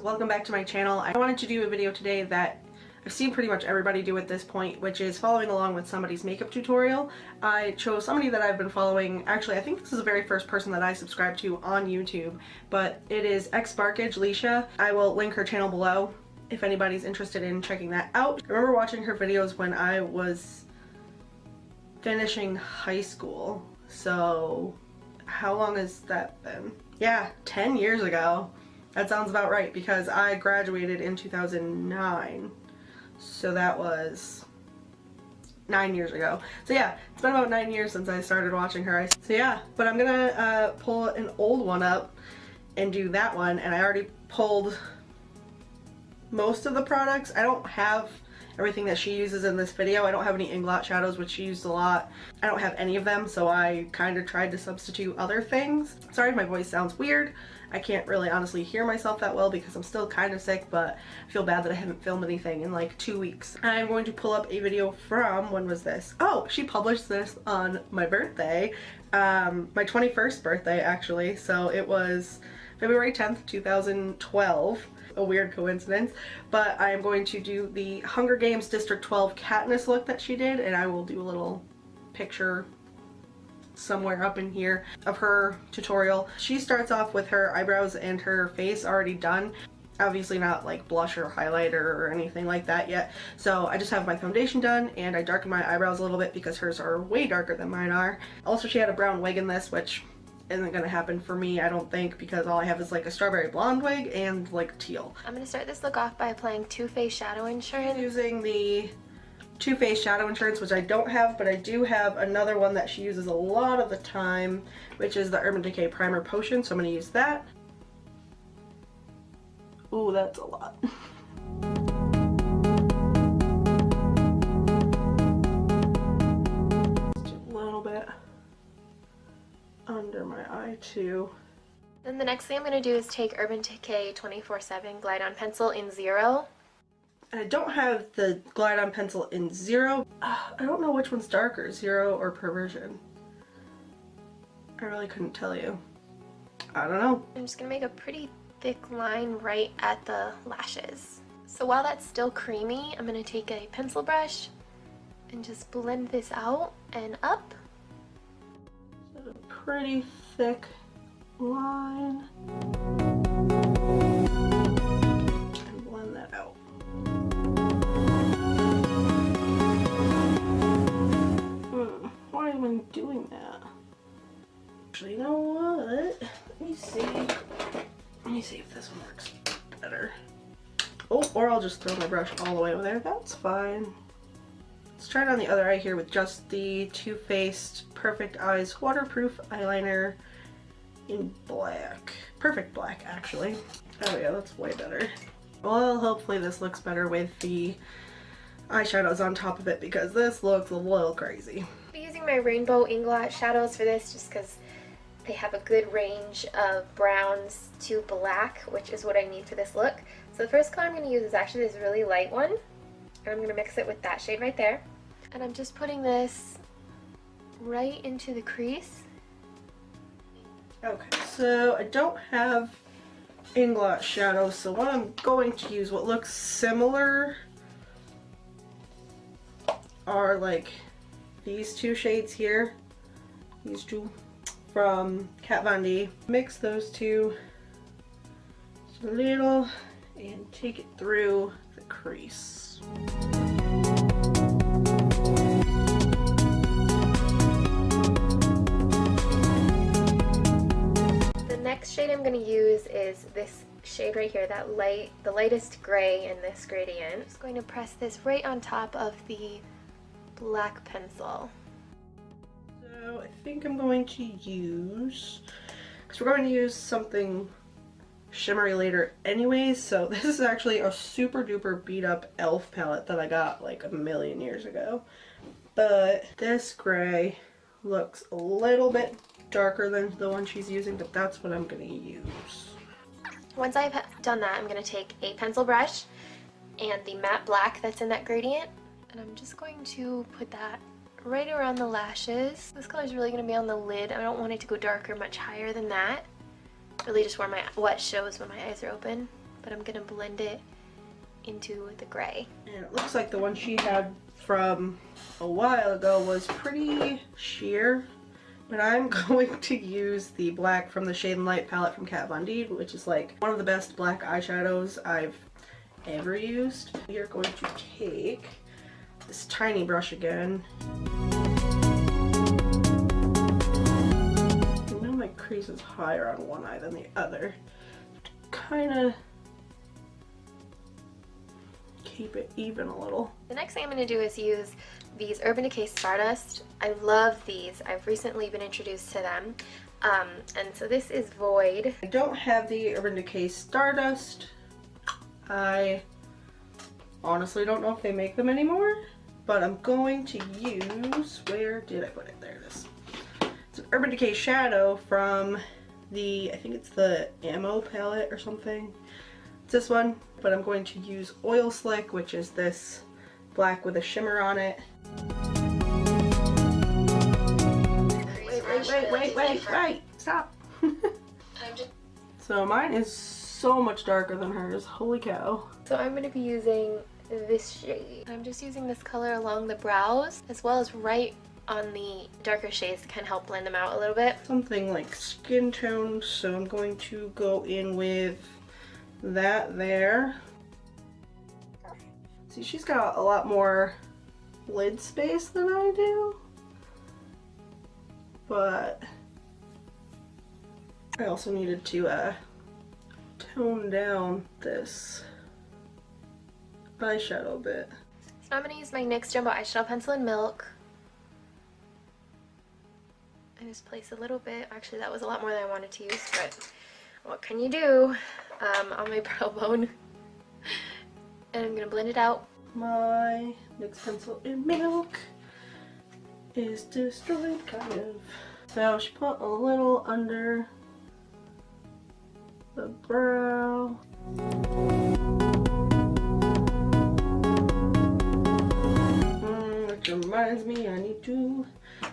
welcome back to my channel. I wanted to do a video today that I've seen pretty much everybody do at this point, which is following along with somebody's makeup tutorial. I chose somebody that I've been following. Actually, I think this is the very first person that I subscribed to on YouTube, but it is XSPARKAGE Leisha. I will link her channel below if anybody's interested in checking that out. I remember watching her videos when I was finishing high school, so how long has that been? Yeah, 10 years ago. That sounds about right because I graduated in 2009. So that was 9 years ago. So yeah, it's been about 9 years since I started watching her. So yeah, but I'm gonna pull an old one up and do that one, and I already pulled most of the products. I don't have everything that she uses in this video. I don't have any inglot shadows, which she used a lot. I don't have any of them, so I kind of tried to substitute other things. Sorry if my voice sounds weird. I can't really honestly hear myself that well because I'm still kind of sick, but I feel bad that I haven't filmed anything in like 2 weeks. I'm going to pull up a video from, when was this? Oh, she published this on my birthday, my 21st birthday actually, so it was February 10th, 2012. A weird coincidence, but I am going to do the Hunger Games District 12 Katniss look that she did, and I will do a little picture somewhere up in here of her tutorial. She starts off with her eyebrows and her face already done. Obviously not like blush or highlighter or anything like that yet, so I just have my foundation done and I darken my eyebrows a little bit because hers are way darker than mine are. Also, she had a brown wig in this, which isn't gonna happen for me, I don't think, because all I have is like a strawberry blonde wig and like teal. I'm gonna start this look off by applying Too Faced Shadow Insurance. Using the Too Faced Shadow Insurance, which I don't have, but I do have another one that she uses a lot of the time, which is the Urban Decay Primer Potion, so I'm gonna use that. Ooh, that's a lot. Just a little bit under my eye too. Then the next thing I'm going to do is take Urban Decay 24/7 Glide On Pencil in 0. I don't have the Glide On Pencil in 0. I don't know which one's darker, 0 or Perversion. I really couldn't tell you. I don't know. I'm just going to make a pretty thick line right at the lashes. So while that's still creamy, I'm going to take a pencil brush and just blend this out and up. A pretty thick line. And blend that out. Why am I doing that? Actually, you know what? Let me see. Let me see if this one works better. Oh, or I'll just throw my brush all the way over there. That's fine. Let's try it on the other eye here with just the Too Faced Perfect Eyes Waterproof Eyeliner in black. Perfect black, actually. Oh yeah, that's way better. Well, hopefully this looks better with the eyeshadows on top of it because this looks a little crazy. I'll be using my Rainbow Inglot shadows for this just because they have a good range of browns to black, which is what I need for this look. So the first color I'm going to use is actually this really light one. And I'm going to mix it with that shade right there. And I'm just putting this right into the crease. Okay, so I don't have inglot shadows, so what I'm going to use, what looks similar, are like these two shades here. These two from Kat Von D. Mix those two just a little and take it through the crease. The next shade I'm going to use is this shade right here, the lightest gray in this gradient. I'm just going to press this right on top of the black pencil. So I think I'm going to use, because we're going to use something shimmery later anyways, so this is actually a super duper beat up e.l.f. palette that I got like a million years ago. But this gray looks a little bit darker than the one she's using, but that's what I'm going to use. Once I've done that, I'm going to take a pencil brush and the matte black that's in that gradient, and I'm just going to put that right around the lashes. This color is really going to be on the lid. I don't want it to go darker much higher than that. Really just where what shows when my eyes are open. but I'm gonna blend it into the gray. And it looks like the one she had from a while ago was pretty sheer, but I'm going to use the black from the Shade and Light palette from Kat Von D, which is like one of the best black eyeshadows I've ever used. We are going to take this tiny brush again. I know my crease is higher on one eye than the other. Kind of keep it even a little. The next thing I'm going to do is use these Urban Decay Stardust. I love these. I've recently been introduced to them. And so this is Void. I don't have the Urban Decay Stardust. I honestly don't know if they make them anymore, but I'm going to use, where did I put it? There it is. It's an Urban Decay Shadow from the, I think it's the Ammo palette or something. It's this one, but I'm going to use Oil Slick, which is this black with a shimmer on it. Wait, stop. So mine is so much darker than hers, holy cow. So I'm going to be using this shade. I'm just using this color along the brows as well as right on the darker shades to kind of help blend them out a little bit. Something like skin tone, so I'm going to go in with that there. See, she's got a lot more lid space than I do, but I also needed to tone down this eyeshadow a bit. So now I'm going to use my NYX Jumbo Eyeshadow Pencil in Milk. I just place a little bit. Actually, that was a lot more than I wanted to use, but what can you do? On my brow bone. And I'm going to blend it out. My NYX Pencil in Milk is destroyed, kind of. So she put a little under the brow. Which reminds me, I need to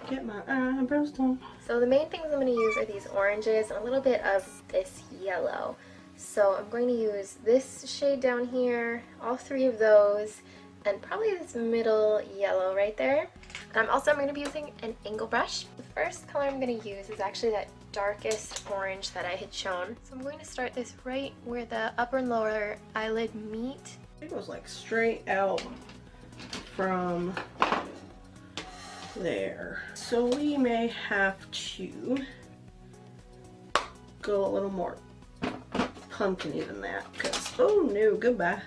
get my eyebrows done. So the main things I'm going to use are these oranges and a little bit of this yellow. So I'm going to use this shade down here, all three of those, and probably this middle yellow right there. And I'm going to be using an angle brush. The first color I'm going to use is actually that darkest orange that I had shown. So I'm going to start this right where the upper and lower eyelid meet. It goes like straight out from there. So we may have to go a little more pumpkin-y than that, because oh no, goodbye.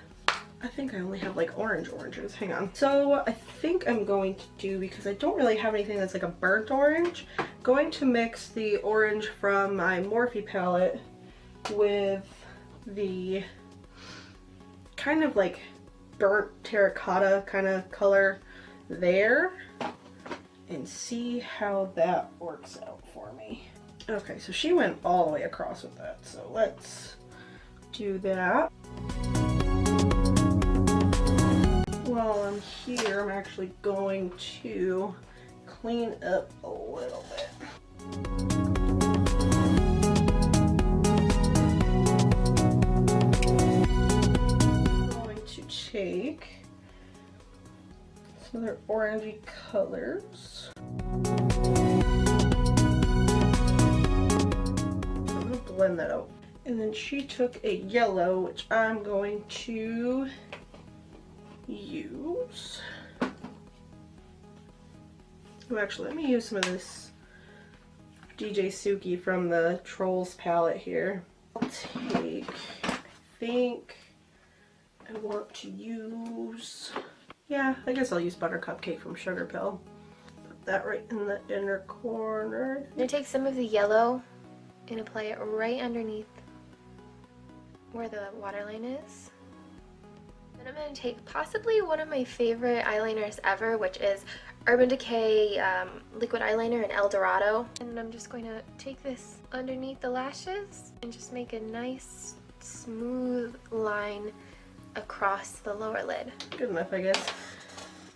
I think I only have like oranges. Hang on. So I think I'm going to do, because I don't really have anything that's like a burnt orange, going to mix the orange from my Morphe palette with the kind of like burnt terracotta kind of color there and see how that works out for me. Okay, so she went all the way across with that, so let's do that. While I'm here, I'm actually going to clean up a little bit. I'm going to take some other orangey colors. I'm going to blend that out. And then she took a yellow, which I'm going to use. Oh, actually, let me use some of this DJ Suki from the Trolls palette here. I'll take, I think I want to use, yeah, I guess I'll use Buttercup Cake from Sugar Pill. Put that right in the inner corner. I'm going to take some of the yellow and apply it right underneath where the waterline is. Then I'm going to take possibly one of my favorite eyeliners ever, which is Urban Decay liquid eyeliner in El Dorado. And I'm just going to take this underneath the lashes and just make a nice smooth line across the lower lid. Good enough, I guess.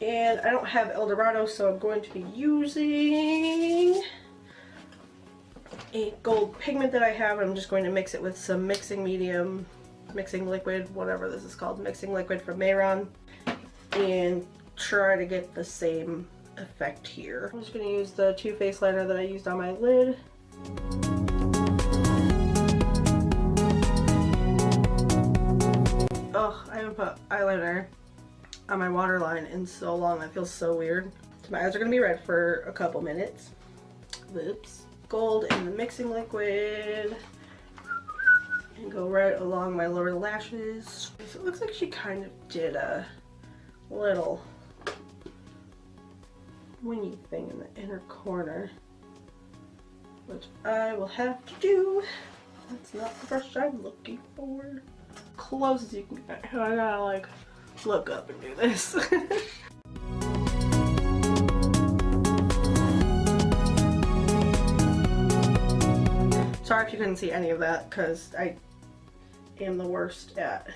And I don't have El Dorado, so I'm going to be using a gold pigment that I have. I'm just going to mix it with some mixing medium mixing liquid, whatever this is called, mixing liquid from Mayron, and try to get the same effect here. I'm just going to use the Too Faced liner that I used on my lid. Ugh, I haven't put eyeliner on my waterline in so long. That feels so weird. So my eyes are going to be red for a couple minutes. Oops. Gold in the mixing liquid. And go right along my lower lashes. So it looks like she kind of did a little wingy thing in the inner corner, which I will have to do. That's not the brush I'm looking for. Close as you can get. I gotta like look up and do this. Sorry if you couldn't see any of that, because I am the worst at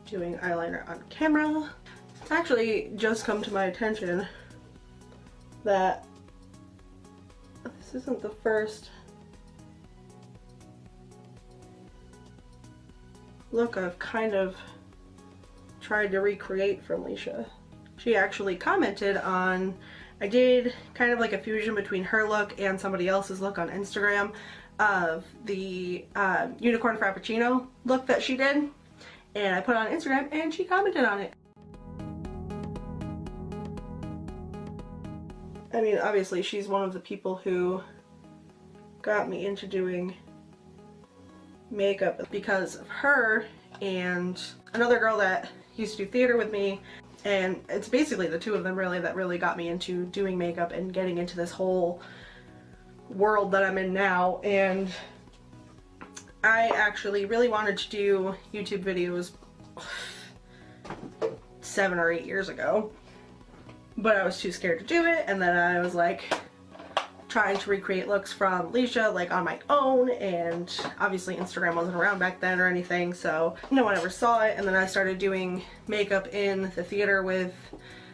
doing eyeliner on camera. It's actually just come to my attention that this isn't the first look I've kind of tried to recreate from Leisha. She actually commented on, I did kind of like a fusion between her look and somebody else's look on Instagram of the unicorn frappuccino look that she did, and I put it on Instagram and she commented on it. I mean, obviously she's one of the people who got me into doing makeup because of her and another girl that used to do theater with me, and it's basically the two of them really that really got me into doing makeup and getting into this whole world that I'm in now. And I actually really wanted to do YouTube videos 7 or 8 years ago, but I was too scared to do it, and then I was like trying to recreate looks from Leisha like on my own, and obviously Instagram wasn't around back then or anything, so no one ever saw it. And then I started doing makeup in the theater with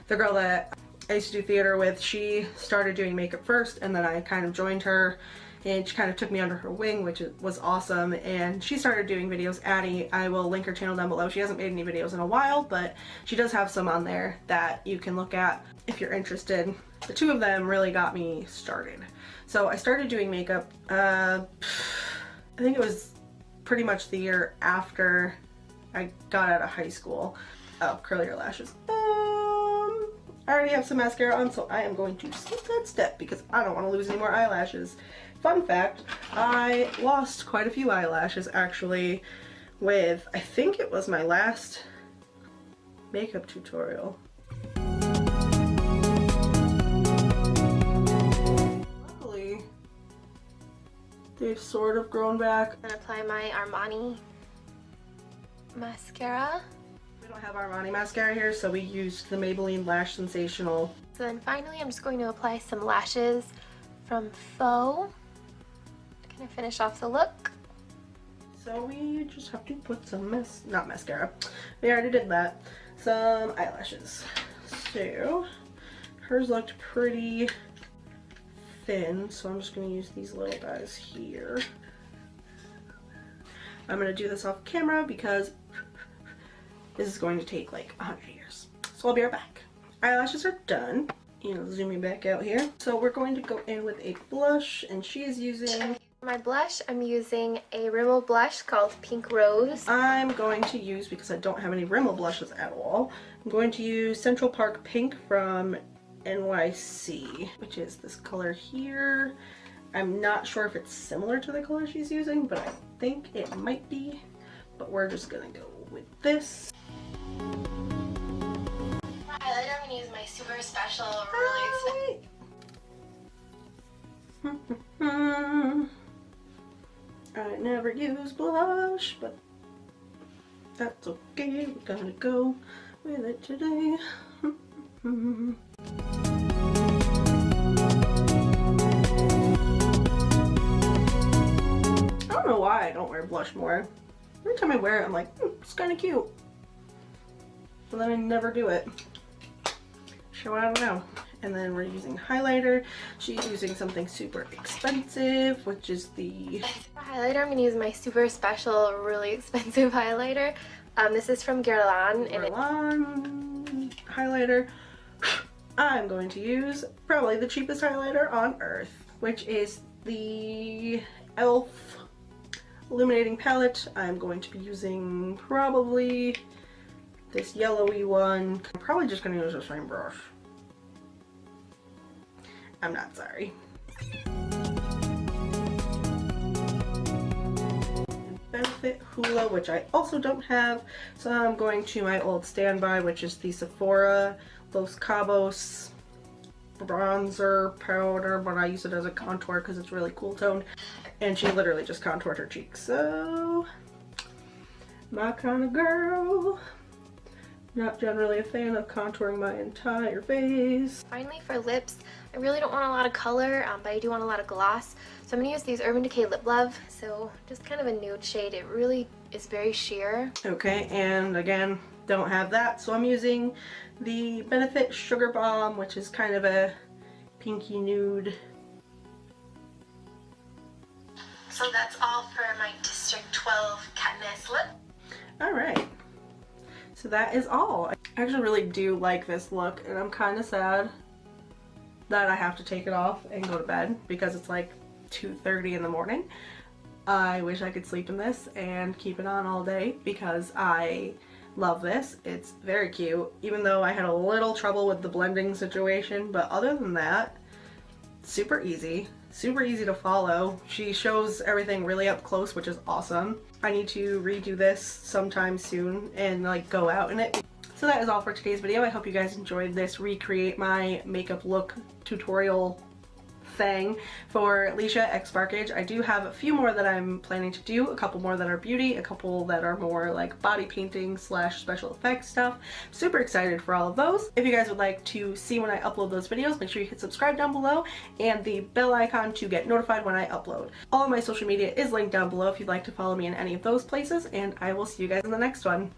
the girl that I used to do theater with. She started doing makeup first, and then I kind of joined her, and she kind of took me under her wing, which was awesome. And she started doing videos. Addie, I will link her channel down below. She hasn't made any videos in a while, but she does have some on there that you can look at if you're interested. The two of them really got me started. So I started doing makeup, I think it was pretty much the year after I got out of high school. Oh, curly your lashes. I already have some mascara on, so I am going to skip that step because I don't want to lose any more eyelashes. Fun fact, I lost quite a few eyelashes actually with, I think it was my last makeup tutorial. Luckily, they've sort of grown back. I'm gonna apply my Armani mascara. We don't have Armani mascara here, so we used the Maybelline Lash Sensational. So then finally I'm just going to apply some lashes from Faux to kind of finish off the look. So we just have to put some not mascara. We already did that. Some eyelashes. So hers looked pretty thin, so I'm just going to use these little guys here. I'm going to do this off camera because this is going to take like 100 years. So I'll be right back. Eyelashes are done. Zooming back out here. So we're going to go in with a blush, and she is using... For my blush, I'm using a Rimmel blush called Pink Rose. I'm going to use, because I don't have any Rimmel blushes at all, I'm going to use Central Park Pink from NYC, which is this color here. I'm not sure if it's similar to the color she's using, but I think it might be. But we're just gonna go with this. Highlighter, I'm gonna use my super special, really I never use blush, but that's okay. We're gonna go with it today. I don't know why I don't wear blush more. Every time I wear it, I'm like, it's kind of cute. But then I never do it. So I don't know. And then we're using highlighter. She's using something super expensive, which is the highlighter, I'm going to use my super special, really expensive highlighter. This is from Guerlain. Guerlain highlighter. I'm going to use probably the cheapest highlighter on earth, which is the e.l.f. illuminating palette. I'm going to be using probably this yellowy one. I'm probably just going to use the same brush. I'm not sorry. Benefit Hoola, which I also don't have, so I'm going to my old standby, which is the Sephora Los Cabos bronzer powder, but I use it as a contour because it's really cool toned, and she literally just contoured her cheeks, so my kind of girl. Not generally a fan of contouring my entire face. Finally, for lips, I really don't want a lot of color, but I do want a lot of gloss. So I'm going to use these Urban Decay Lip Love. So just kind of a nude shade. It really is very sheer. Okay, and again, don't have that. So I'm using the Benefit Sugar Bomb, which is kind of a pinky nude. So that's all for my District 12 Katniss lip. Alright. So that is all. I actually really do like this look, and I'm kind of sad that I have to take it off and go to bed because it's like 2:30 in the morning. I wish I could sleep in this and keep it on all day because I love this. It's very cute, even though I had a little trouble with the blending situation, but other than that, super easy to follow. She shows everything really up close, which is awesome. I need to redo this sometime soon and like go out in it. So that is all for today's video. I hope you guys enjoyed this recreate my makeup look tutorial thing for Leisha XSPARKAGE. I do have a few more that I'm planning to do, a couple more that are beauty, a couple that are more like body painting / special effects stuff. Super excited for all of those. If you guys would like to see when I upload those videos, make sure you hit subscribe down below and the bell icon to get notified when I upload. All of my social media is linked down below if you'd like to follow me in any of those places, and I will see you guys in the next one.